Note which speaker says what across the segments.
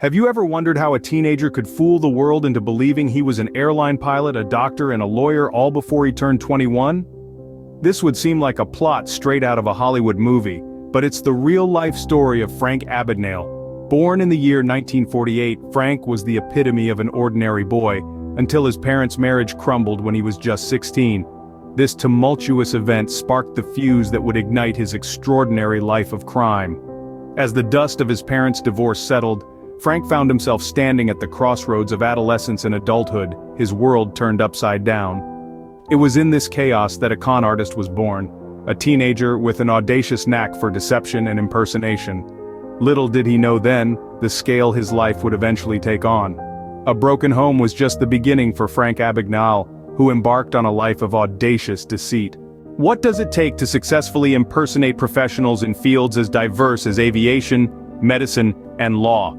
Speaker 1: Have you ever wondered how a teenager could fool the world into believing he was an airline pilot, a doctor, and a lawyer all before he turned 21? This would seem like a plot straight out of a Hollywood movie, but it's the real-life story of Frank Abagnale. Born in the year 1948, Frank was the epitome of an ordinary boy, until his parents' marriage crumbled when he was just 16. This tumultuous event sparked the fuse that would ignite his extraordinary life of crime. As the dust of his parents' divorce settled, Frank found himself standing at the crossroads of adolescence and adulthood, his world turned upside down. It was in this chaos that a con artist was born, a teenager with an audacious knack for deception and impersonation. Little did he know then, the scale his life would eventually take on. A broken home was just the beginning for Frank Abagnale, who embarked on a life of audacious deceit. What does it take to successfully impersonate professionals in fields as diverse as aviation, medicine, and law?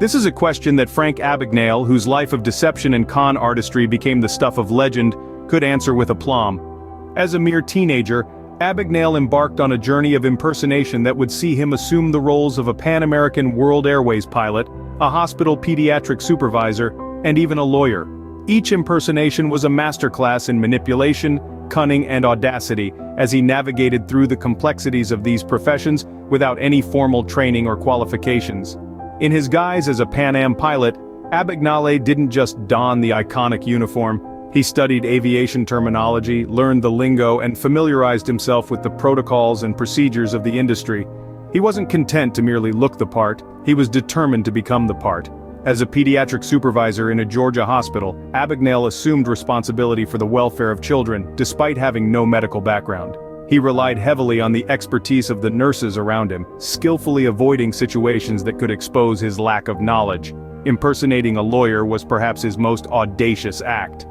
Speaker 1: This is a question that Frank Abagnale, whose life of deception and con artistry became the stuff of legend, could answer with aplomb. As a mere teenager, Abagnale embarked on a journey of impersonation that would see him assume the roles of a Pan-American World Airways pilot, a hospital pediatric supervisor, and even a lawyer. Each impersonation was a masterclass in manipulation, cunning, and audacity, as he navigated through the complexities of these professions without any formal training or qualifications. In his guise as a Pan Am pilot, Abagnale didn't just don the iconic uniform. He studied aviation terminology, learned the lingo, and familiarized himself with the protocols and procedures of the industry. He wasn't content to merely look the part, he was determined to become the part. As a pediatric supervisor in a Georgia hospital, Abagnale assumed responsibility for the welfare of children, despite having no medical background. He relied heavily on the expertise of the nurses around him, skillfully avoiding situations that could expose his lack of knowledge. Impersonating a lawyer was perhaps his most audacious act.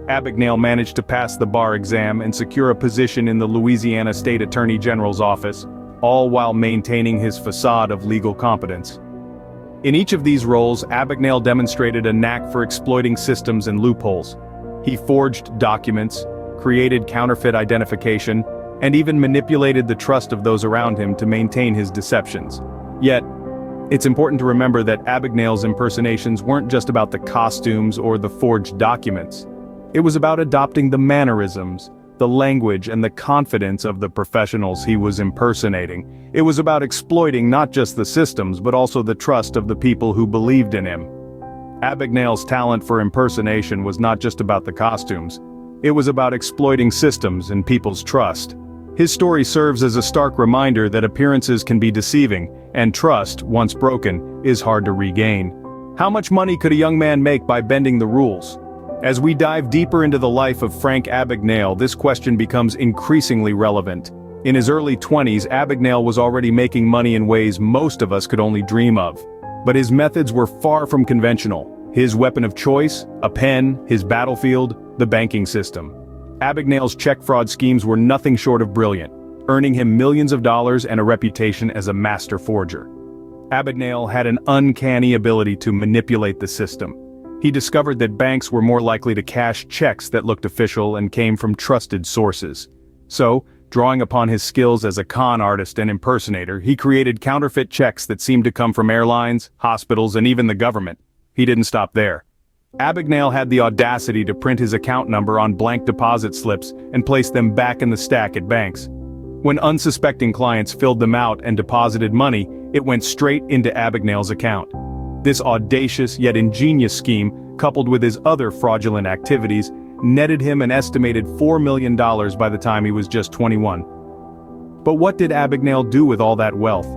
Speaker 1: Abagnale managed to pass the bar exam and secure a position in the Louisiana State Attorney General's office, all while maintaining his facade of legal competence. In each of these roles, Abagnale demonstrated a knack for exploiting systems and loopholes. He forged documents, created counterfeit identification, and even manipulated the trust of those around him to maintain his deceptions. Yet, it's important to remember that Abagnale's impersonations weren't just about the costumes or the forged documents. It was about adopting the mannerisms, the language, and the confidence of the professionals he was impersonating. It was about exploiting not just the systems but also the trust of the people who believed in him. Abagnale's talent for impersonation was not just about the costumes. It was about exploiting systems and people's trust. His story serves as a stark reminder that appearances can be deceiving, and trust, once broken, is hard to regain. How much money could a young man make by bending the rules? As we dive deeper into the life of Frank Abagnale, this question becomes increasingly relevant. In his early 20s, Abagnale was already making money in ways most of us could only dream of. But his methods were far from conventional. His weapon of choice, a pen, his battlefield, the banking system. Abagnale's check fraud schemes were nothing short of brilliant, earning him millions of dollars and a reputation as a master forger. Abagnale had an uncanny ability to manipulate the system. He discovered that banks were more likely to cash checks that looked official and came from trusted sources. So, drawing upon his skills as a con artist and impersonator, he created counterfeit checks that seemed to come from airlines, hospitals, and even the government. He didn't stop there. Abagnale had the audacity to print his account number on blank deposit slips and place them back in the stack at banks. When unsuspecting clients filled them out and deposited money, it went straight into Abagnale's account. This audacious yet ingenious scheme, coupled with his other fraudulent activities, netted him an estimated $4 million by the time he was just 21. But what did Abagnale do with all that wealth?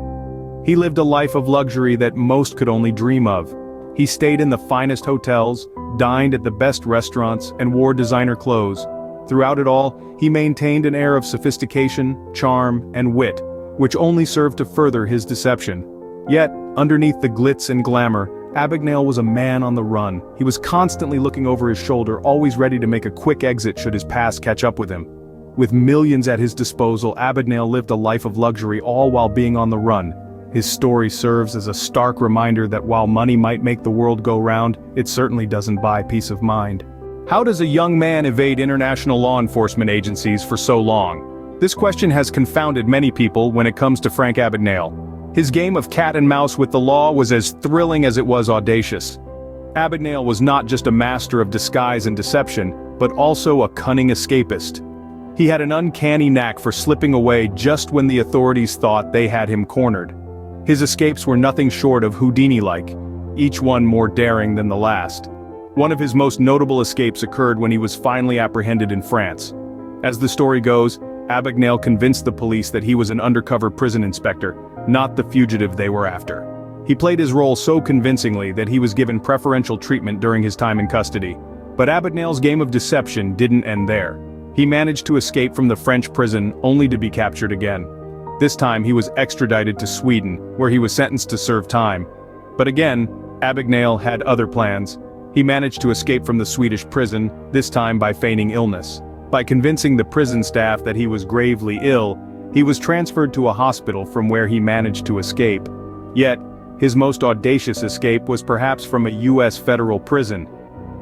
Speaker 1: He lived a life of luxury that most could only dream of. He stayed in the finest hotels, dined at the best restaurants, and wore designer clothes. Throughout it all, he maintained an air of sophistication, charm, and wit, which only served to further his deception. Yet, underneath the glitz and glamour, Abagnale was a man on the run. He was constantly looking over his shoulder, always ready to make a quick exit should his past catch up with him. With millions at his disposal, Abagnale lived a life of luxury all while being on the run. His story serves as a stark reminder that while money might make the world go round, it certainly doesn't buy peace of mind. How does a young man evade international law enforcement agencies for so long? This question has confounded many people when it comes to Frank Abagnale. His game of cat and mouse with the law was as thrilling as it was audacious. Abagnale was not just a master of disguise and deception, but also a cunning escapist. He had an uncanny knack for slipping away just when the authorities thought they had him cornered. His escapes were nothing short of Houdini-like, each one more daring than the last. One of his most notable escapes occurred when he was finally apprehended in France. As the story goes, Abagnale convinced the police that he was an undercover prison inspector, not the fugitive they were after. He played his role so convincingly that he was given preferential treatment during his time in custody. But Abagnale's game of deception didn't end there. He managed to escape from the French prison only to be captured again. This time he was extradited to Sweden, where he was sentenced to serve time. But again, Abagnale had other plans. He managed to escape from the Swedish prison, this time by feigning illness. By convincing the prison staff that he was gravely ill, he was transferred to a hospital from where he managed to escape. Yet, his most audacious escape was perhaps from a US federal prison.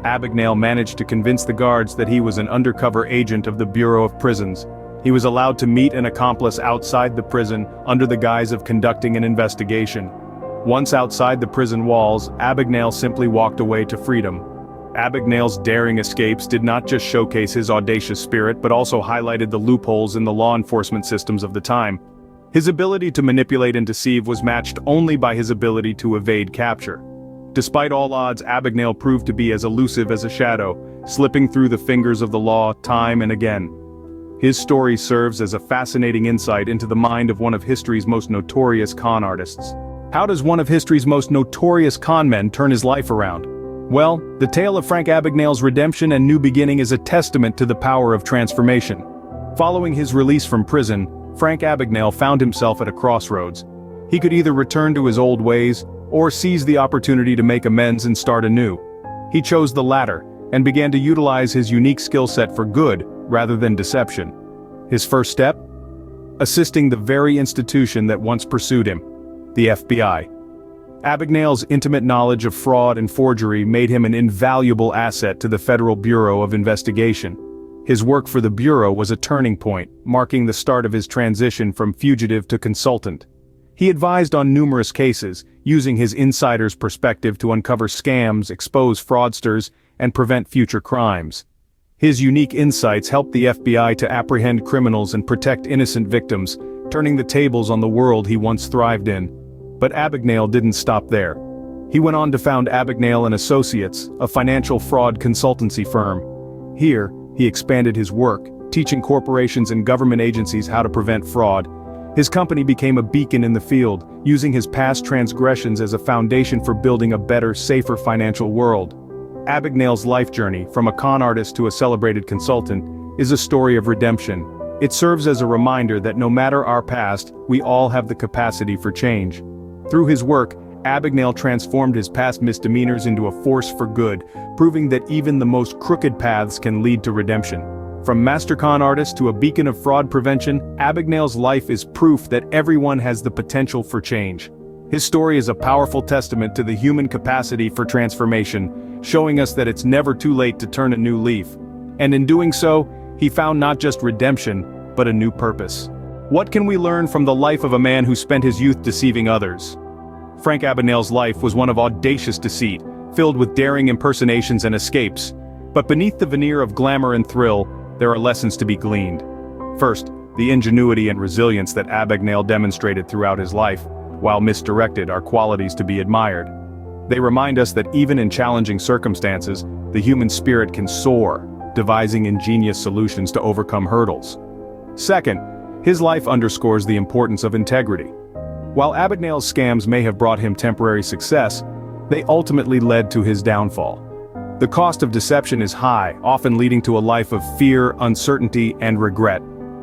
Speaker 1: Abagnale managed to convince the guards that he was an undercover agent of the Bureau of Prisons. He was allowed to meet an accomplice outside the prison under the guise of conducting an investigation. Once outside the prison walls, Abagnale simply walked away to freedom. Abagnale's daring escapes did not just showcase his audacious spirit but also highlighted the loopholes in the law enforcement systems of the time. His ability to manipulate and deceive was matched only by his ability to evade capture. Despite all odds, Abagnale proved to be as elusive as a shadow, slipping through the fingers of the law time and again. His story serves as a fascinating insight into the mind of one of history's most notorious con artists. How does one of history's most notorious con men turn his life around? Well, the tale of Frank Abagnale's redemption and new beginning is a testament to the power of transformation. Following his release from prison, Frank Abagnale found himself at a crossroads. He could either return to his old ways, or seize the opportunity to make amends and start anew. He chose the latter, and began to utilize his unique skill set for good, rather than deception. His first step? Assisting the very institution that once pursued him, the FBI. Abagnale's intimate knowledge of fraud and forgery made him an invaluable asset to the Federal Bureau of Investigation. His work for the Bureau was a turning point, marking the start of his transition from fugitive to consultant. He advised on numerous cases, using his insider's perspective to uncover scams, expose fraudsters, and prevent future crimes. His unique insights helped the FBI to apprehend criminals and protect innocent victims, turning the tables on the world he once thrived in. But Abagnale didn't stop there. He went on to found Abagnale & Associates, a financial fraud consultancy firm. Here, he expanded his work, teaching corporations and government agencies how to prevent fraud. His company became a beacon in the field, using his past transgressions as a foundation for building a better, safer financial world. Abagnale's life journey, from a con artist to a celebrated consultant, is a story of redemption. It serves as a reminder that no matter our past, we all have the capacity for change. Through his work, Abagnale transformed his past misdemeanors into a force for good, proving that even the most crooked paths can lead to redemption. From master con artist to a beacon of fraud prevention, Abagnale's life is proof that everyone has the potential for change. His story is a powerful testament to the human capacity for transformation, showing us that it's never too late to turn a new leaf. And in doing so, he found not just redemption, but a new purpose. What can we learn from the life of a man who spent his youth deceiving others? Frank Abagnale's life was one of audacious deceit, filled with daring impersonations and escapes. But beneath the veneer of glamour and thrill, there are lessons to be gleaned. First, the ingenuity and resilience that Abagnale demonstrated throughout his life, while misdirected, are qualities to be admired. They remind us that even in challenging circumstances, the human spirit can soar, devising ingenious solutions to overcome hurdles. Second, his life underscores the importance of integrity. While Abagnale's scams may have brought him temporary success, they ultimately led to his downfall. The cost of deception is high, often leading to a life of fear, uncertainty, and regret.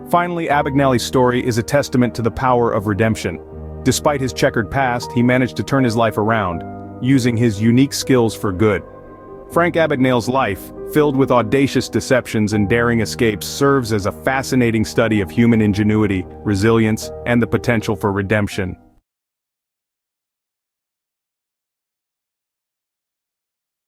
Speaker 1: Finally, Abagnale's story is a testament to the power of redemption. Despite his checkered past, he managed to turn his life around, using his unique skills for good. Frank Abagnale's life, filled with audacious deceptions and daring escapes, serves as a fascinating study of human ingenuity, resilience, and the potential for redemption.